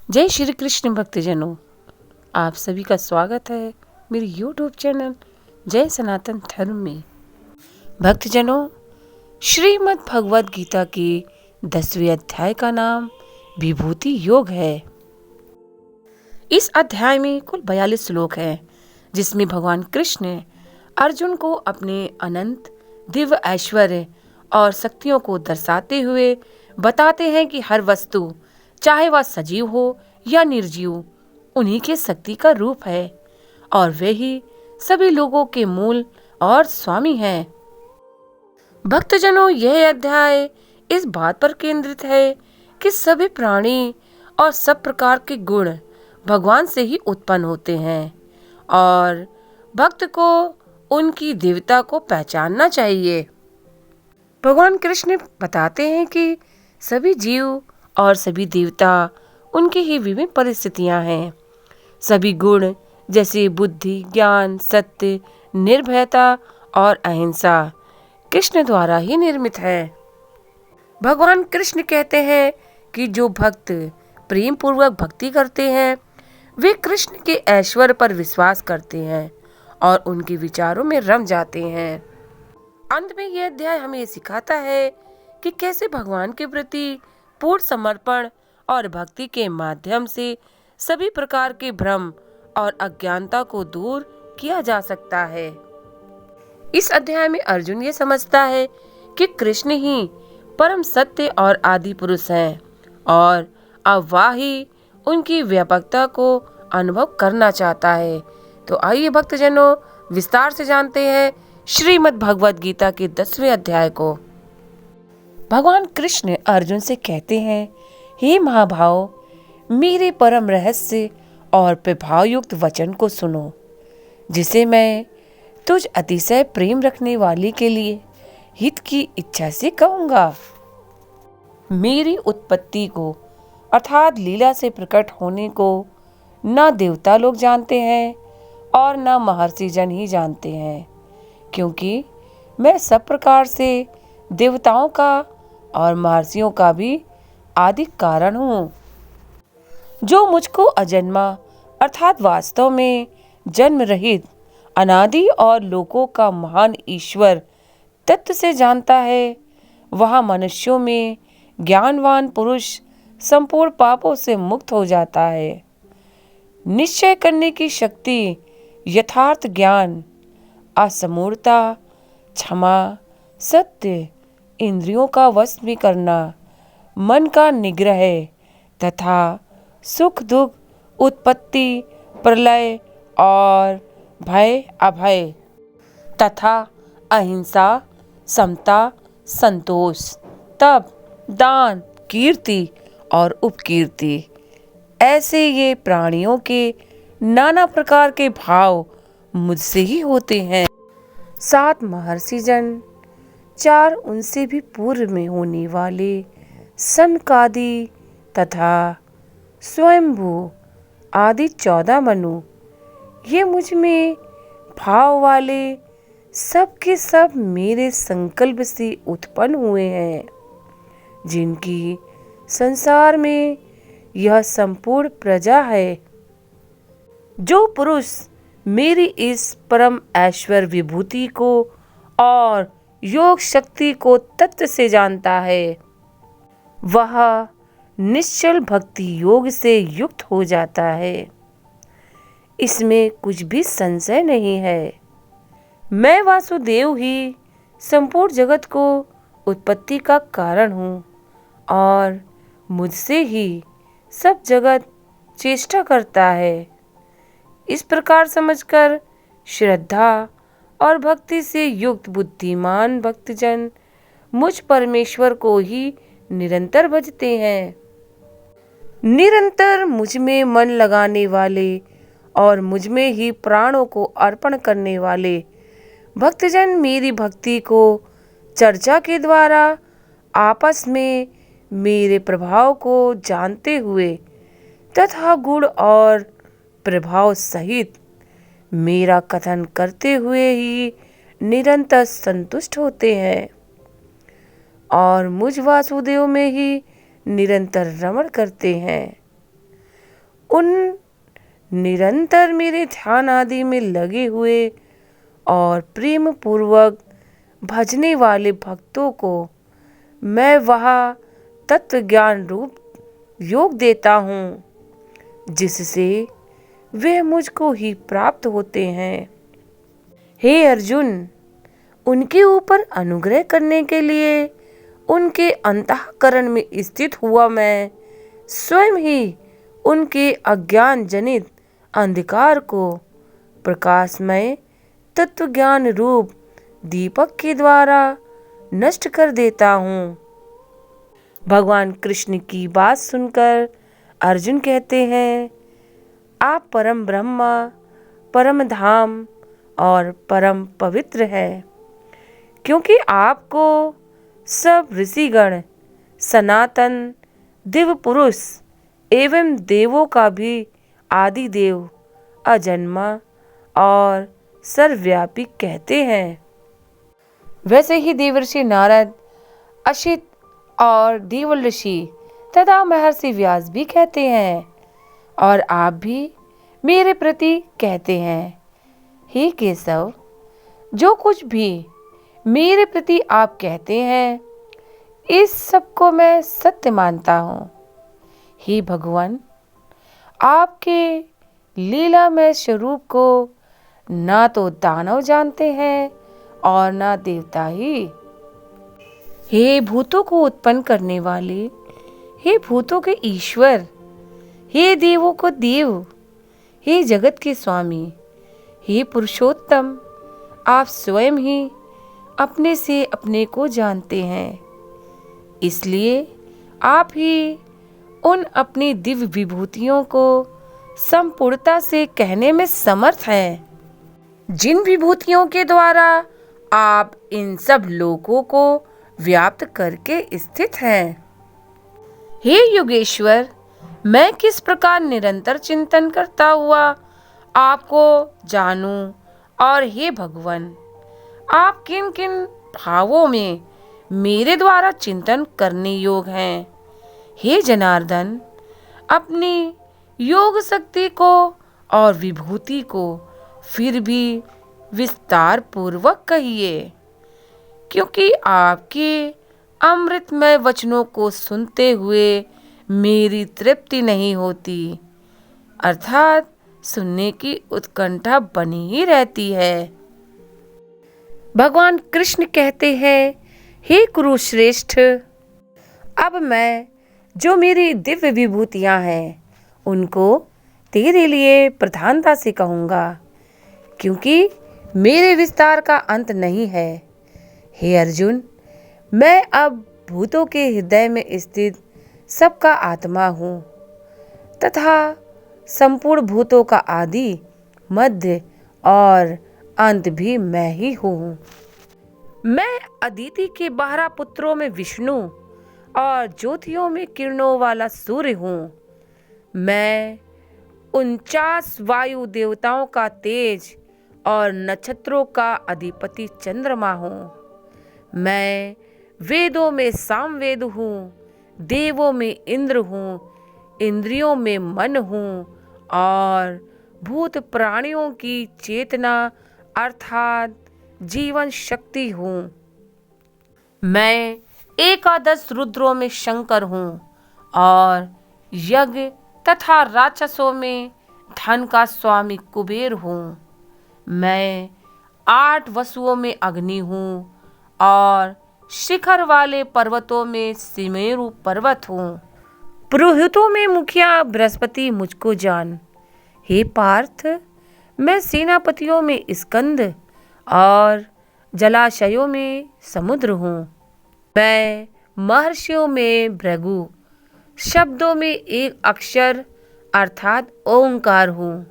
जय श्री कृष्ण भक्तजनों, आप सभी का स्वागत है मेरे YouTube चैनल जय सनातन धर्म में। भक्तजनों, श्रीमद् भगवद गीता के 10वें अध्याय का नाम विभूति योग है। इस अध्याय में कुल 42 श्लोक हैं, जिसमें भगवान कृष्ण अर्जुन को अपने अनंत दिव्य ऐश्वर्य और शक्तियों को दर्शाते हुए बताते हैं कि हर वस्तु, चाहे वह सजीव हो या निर्जीव, उन्हीं के शक्ति का रूप है और वे ही सभी लोगों के मूल और स्वामी हैं। भक्तजनों, यह अध्याय इस बात पर केंद्रित है कि सभी प्राणी और सब प्रकार के गुण भगवान से ही उत्पन्न होते हैं और भक्त को उनकी दिव्यता को पहचानना चाहिए। भगवान कृष्ण बताते हैं कि सभी जीव और सभी देवता उनकी ही विभिन्न परिस्थितियां हैं। सभी गुण जैसे बुद्धि, ज्ञान, सत्य, निर्भयता और अहिंसा कृष्ण द्वारा ही निर्मित है। भगवान कृष्ण कहते हैं कि जो भक्त प्रेम पूर्वक भक्ति करते हैं वे कृष्ण के ऐश्वर्य पर विश्वास करते हैं और उनके विचारों में रम जाते हैं। अंत में यह अध्याय हमें सिखाता है कि कैसे भगवान के प्रति पूर्ण समर्पण और भक्ति के माध्यम से सभी प्रकार के भ्रम और अज्ञानता को दूर किया जा सकता है। इस अध्याय में अर्जुन ये समझता है कि कृष्ण ही परम सत्य और आदि पुरुष हैं और अब वह ही उनकी व्यापकता को अनुभव करना चाहता है। तो आइए भक्तजनों, विस्तार से जानते हैं श्रीमद् भगवद गीता के 10वें अध्याय को। भगवान कृष्ण अर्जुन से कहते हैं, हे महाभाव, मेरे परम रहस्य और प्रभाव युक्त वचन को सुनो, जिसे मैं तुझ अतिशय प्रेम रखने वाली के लिए हित की इच्छा से कहूँगा। मेरी उत्पत्ति को अर्थात लीला से प्रकट होने को न देवता लोग जानते हैं और न महर्षि जन ही जानते हैं, क्योंकि मैं सब प्रकार से देवताओं का और महर्षियों का भी आदि कारण हूँ। जो मुझको अजन्मा अर्थात वास्तव में जन्म रहित अनादि और लोकों का महान ईश्वर तत्व से जानता है, वह मनुष्यों में ज्ञानवान पुरुष संपूर्ण पापों से मुक्त हो जाता है। निश्चय करने की शक्ति, यथार्थ ज्ञान, असमूढ़ता, क्षमा, सत्य, इंद्रियों का वश में करना, मन का निग्रह तथा सुख दुख, उत्पत्ति, प्रलय और भय अभय तथा अहिंसा, समता, संतोष, तप, दान, कीर्ति और उपकीर्ति, ऐसे ये प्राणियों के नाना प्रकार के भाव मुझसे ही होते हैं। 7 महर्षि जन, 4 उनसे भी पूर्व में होने वाले सनकादि तथा स्वयंभू आदि 14 मनु, ये मुझ में भाव वाले सब के सब मेरे संकल्प से उत्पन्न हुए हैं, जिनकी संसार में यह संपूर्ण प्रजा है। जो पुरुष मेरी इस परम ऐश्वर्य विभूति को और योग शक्ति को तत्व से जानता है, वह निश्चल भक्ति योग से युक्त हो जाता है। इसमें कुछ भी संशय नहीं है। मैं वासुदेव ही संपूर्ण जगत को उत्पत्ति का कारण हूँ और मुझसे ही सब जगत चेष्टा करता है। इस प्रकार समझकर श्रद्धा और भक्ति से युक्त बुद्धिमान भक्तजन मुझ परमेश्वर को ही निरंतर भजते हैं। निरंतर मुझ में मन लगाने वाले और मुझ में ही प्राणों को अर्पण करने वाले भक्तजन मेरी भक्ति को चर्चा के द्वारा आपस में मेरे प्रभाव को जानते हुए तथा गुण और प्रभाव सहित मेरा कथन करते हुए ही निरंतर संतुष्ट होते हैं और मुझ वासुदेव में ही निरंतर रमण करते हैं। उन निरंतर मेरे ध्यान आदि में लगे हुए और प्रेम पूर्वक भजने वाले भक्तों को मैं वह तत्व ज्ञान रूप योग देता हूँ, जिससे वे मुझको ही प्राप्त होते हैं। हे अर्जुन, उनके ऊपर अनुग्रह करने के लिए उनके अंतःकरण में स्थित हुआ मैं स्वयं ही उनके अज्ञान जनित अंधकार को प्रकाशमय तत्वज्ञान रूप दीपक के द्वारा नष्ट कर देता हूँ। भगवान कृष्ण की बात सुनकर अर्जुन कहते हैं, आप परम ब्रह्म, परम धाम और परम पवित्र है, क्योंकि आपको सब ऋषिगण, सनातन दिव्य पुरुष एवं देवों का भी आदि देव, अजन्मा और सर्वव्यापी कहते हैं। वैसे ही देवर्षि नारद, असित और देवल ऋषि तथा महर्षि व्यास भी कहते हैं, और आप भी मेरे प्रति कहते हैं। हे केशव, जो कुछ भी मेरे प्रति आप कहते हैं, इस सब को मैं सत्य मानता हूँ। हे भगवान, आपके लीलामय स्वरूप को ना तो दानव जानते हैं और ना देवता ही। हे भूतों को उत्पन्न करने वाले, हे भूतों के ईश्वर, हे देवों को देव, हे जगत के स्वामी, हे पुरुषोत्तम, आप स्वयं ही अपने से अपने को जानते हैं। इसलिए आप ही उन अपनी दिव्य विभूतियों को संपूर्णता से कहने में समर्थ हैं, जिन विभूतियों के द्वारा आप इन सब लोकों को व्याप्त करके स्थित हैं। हे योगेश्वर, मैं किस प्रकार निरंतर चिंतन करता हुआ आपको जानूं, और हे भगवान, आप किन किन भावों में मेरे द्वारा चिंतन करने योग्य हैं। हे जनार्दन, अपनी योग शक्ति को और विभूति को फिर भी विस्तार पूर्वक कहिए, क्योंकि आपके अमृतमय वचनों को सुनते हुए मेरी तृप्ति नहीं होती, अर्थात सुनने की उत्कंठा बनी ही रहती है। भगवान कृष्ण कहते हैं, हे कुरुश्रेष्ठ, अब मैं जो मेरी दिव्य विभूतियां हैं उनको तेरे लिए प्रधानता से कहूँगा, क्योंकि मेरे विस्तार का अंत नहीं है। हे अर्जुन, मैं अब भूतों के हृदय में स्थित सबका आत्मा हूँ तथा संपूर्ण भूतों का आदि, मध्य और अंत भी मैं ही हूँ। मैं अदिति के 12 पुत्रों में विष्णु और ज्योतियों में किरणों वाला सूर्य हूँ। मैं 49 वायु देवताओं का तेज और नक्षत्रों का अधिपति चंद्रमा हूँ। मैं वेदों में सामवेद हूँ, देवों में इंद्र हूँ, इंद्रियों में मन हूँ और भूत प्राणियों की चेतना अर्थात जीवन शक्ति हूँ। मैं एकादश रुद्रों में शंकर हूँ और यज्ञ तथा राक्षसों में धन का स्वामी कुबेर हूँ। मैं 8 वसुओं में अग्नि हूँ और शिखर वाले पर्वतों में सिमेरु पर्वत हूँ। पुरोहितों में मुखिया बृहस्पति मुझको जान। हे पार्थ, मैं सेनापतियों में स्कंद और जलाशयों में समुद्र हूँ। मैं महर्षियों में भृगु, शब्दों में एक अक्षर अर्थात ओंकार हूँ।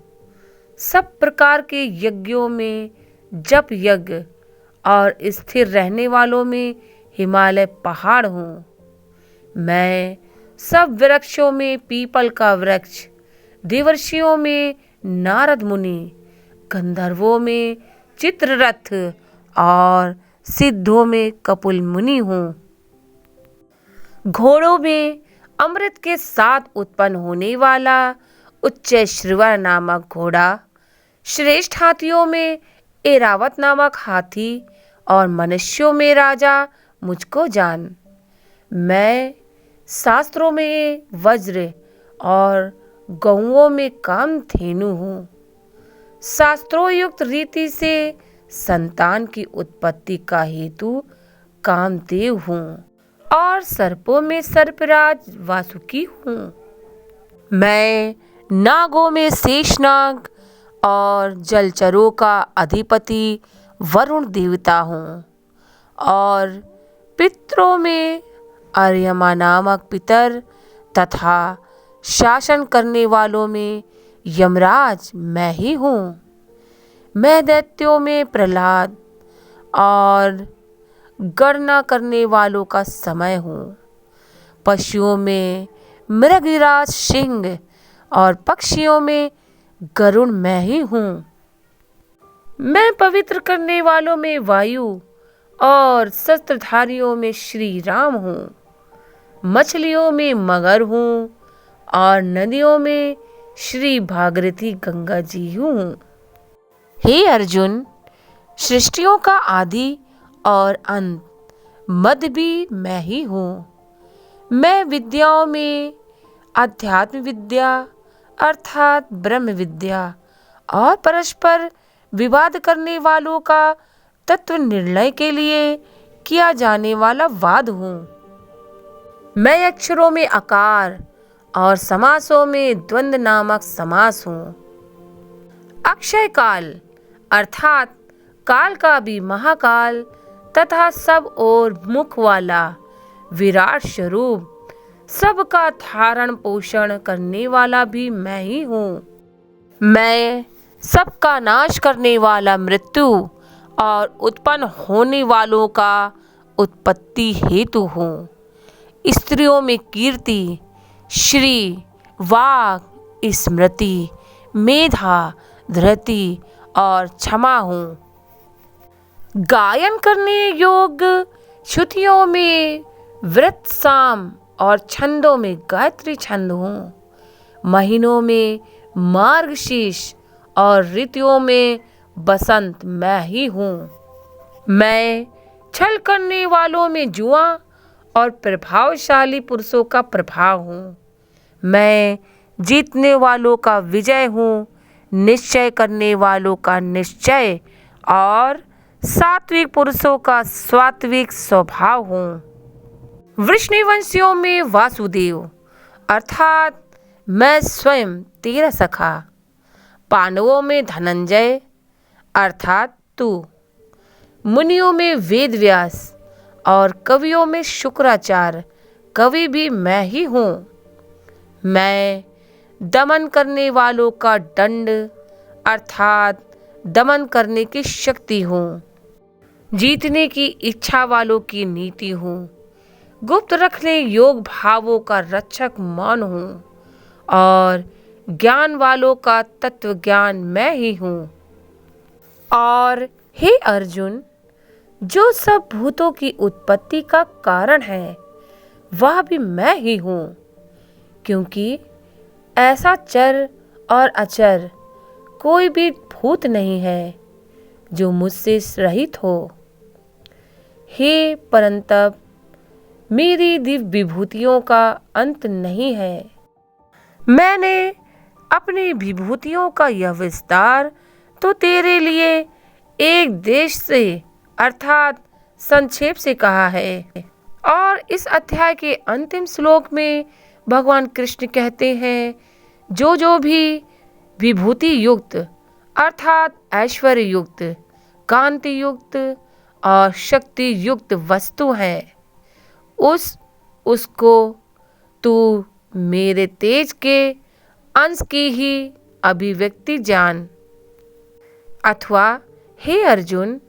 सब प्रकार के यज्ञों में जप यज्ञ और स्थिर रहने वालों में हिमालय पहाड़ हूँ। मैं सब वृक्षों में पीपल का वृक्ष, देवर्षियों में नारद मुनि, गंधर्वों में चित्ररथ और सिद्धों में कपिल मुनि हूँ। घोड़ों में अमृत के साथ उत्पन्न होने वाला उच्च श्रवण नामक घोड़ा, श्रेष्ठ हाथियों में एरावत नामक हाथी और मनुष्यों में राजा मुझको जान। मैं शास्त्रों में वज्र और गौओं में कामधेनु हूँ। शास्त्रों युक्त रीति से संतान की उत्पत्ति का हेतु कामदेव हूँ और सर्पों में सर्पराज वासुकी हूँ। मैं नागों में शेषनाग और जलचरों का अधिपति वरुण देवता हूँ और पितरों में अर्यमा नामक पितर तथा शासन करने वालों में यमराज मैं ही हूँ। मैं दैत्यों में प्रहलाद और गणना करने वालों का समय हूँ। पशुओं में मृगराज सिंह और पक्षियों में गरुड़ मैं ही हूँ। मैं पवित्र करने वालों में वायु और शस्त्रधारियों में श्री राम हूँ। मछलियों में मगर हूँ और नदियों में श्री भागीरथी गंगा जी हूँ। हे अर्जुन, सृष्टियों का आदि और अंत मध्य भी मैं ही हूँ। मैं विद्याओं में अध्यात्म विद्या अर्थात ब्रह्म विद्या और परस्पर विवाद करने वालों का तत्व निर्णय के लिए किया जाने वाला वाद हूँ। मैं अक्षरों में आकार और समासों में द्वंद्व नामक समास हूँ। अक्षय काल अर्थात काल का भी महाकाल तथा सब और मुख वाला विराट स्वरूप, सबका धारण पोषण करने वाला भी मैं ही हूँ। मैं सबका नाश करने वाला मृत्यु और उत्पन्न होने वालों का उत्पत्ति हेतु हूँ। स्त्रियों में कीर्ति, श्री, वाक, स्मृति, मेधा, धृति और क्षमा हूँ। गायन करने योग्य श्रुतियों में वृत साम और छंदों में गायत्री छंद हूँ। महीनों में मार्गशीर्ष और ऋतुओं में बसंत मैं ही हूँ। मैं छल करने वालों में जुआ और प्रभावशाली पुरुषों का प्रभाव हूँ। मैं जीतने वालों का विजय हूँ, निश्चय करने वालों का निश्चय और सात्विक पुरुषों का सात्विक स्वभाव हूँ। वृष्णिवंशियों में वासुदेव अर्थात मैं स्वयं तेरा सखा। पांडवों में धनंजय अर्थात तू। मुनियों में वेद व्यास और कवियों में शुक्राचार्य कवि भी मैं ही हूँ। मैं दमन करने वालों का दंड अर्थात दमन करने की शक्ति हूँ। जीतने की इच्छा वालों की नीति हूँ। गुप्त रखने योग भावों का रक्षक मान हूँ और ज्ञान वालों का तत्व ज्ञान मैं ही हूँ। और हे अर्जुन, जो सब भूतों की उत्पत्ति का कारण है वह भी मैं ही हूँ, क्योंकि ऐसा चर और अचर कोई भी भूत नहीं है जो मुझसे रहित हो। हे परंतप, मेरी दिव्य विभूतियों का अंत नहीं है। मैंने अपनी विभूतियों का यह विस्तार तो तेरे लिए एक देश से अर्थात संक्षेप से कहा है। और इस अध्याय के अंतिम श्लोक में भगवान कृष्ण कहते हैं, जो जो भी विभूति युक्त अर्थात ऐश्वर्य युक्त, कांति युक्त और शक्ति युक्त वस्तु है, उसको तू मेरे तेज के अंश की ही अभिव्यक्ति जान। अथवा हे अर्जुन,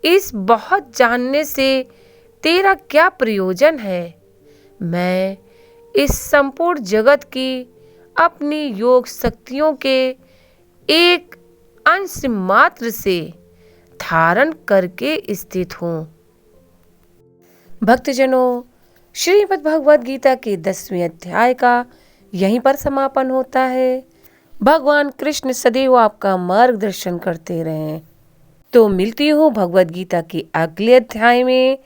इस बहुत जानने से तेरा क्या प्रयोजन है? मैं इस संपूर्ण जगत की अपनी योग शक्तियों के एक अंश मात्र से धारण करके स्थित हूँ। भक्तजनों, श्रीमद् भगवद गीता के 10वें अध्याय का यहीं पर समापन होता है। भगवान कृष्ण सदैव आपका मार्गदर्शन करते रहें। तो मिलती हूँ भगवद गीता के अगले अध्याय में।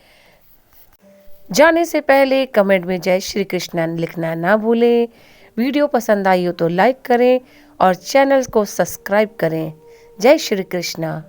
जाने से पहले कमेंट में जय श्री कृष्ण लिखना ना भूलें। वीडियो पसंद आई हो तो लाइक करें और चैनल को सब्सक्राइब करें। जय श्री कृष्ण।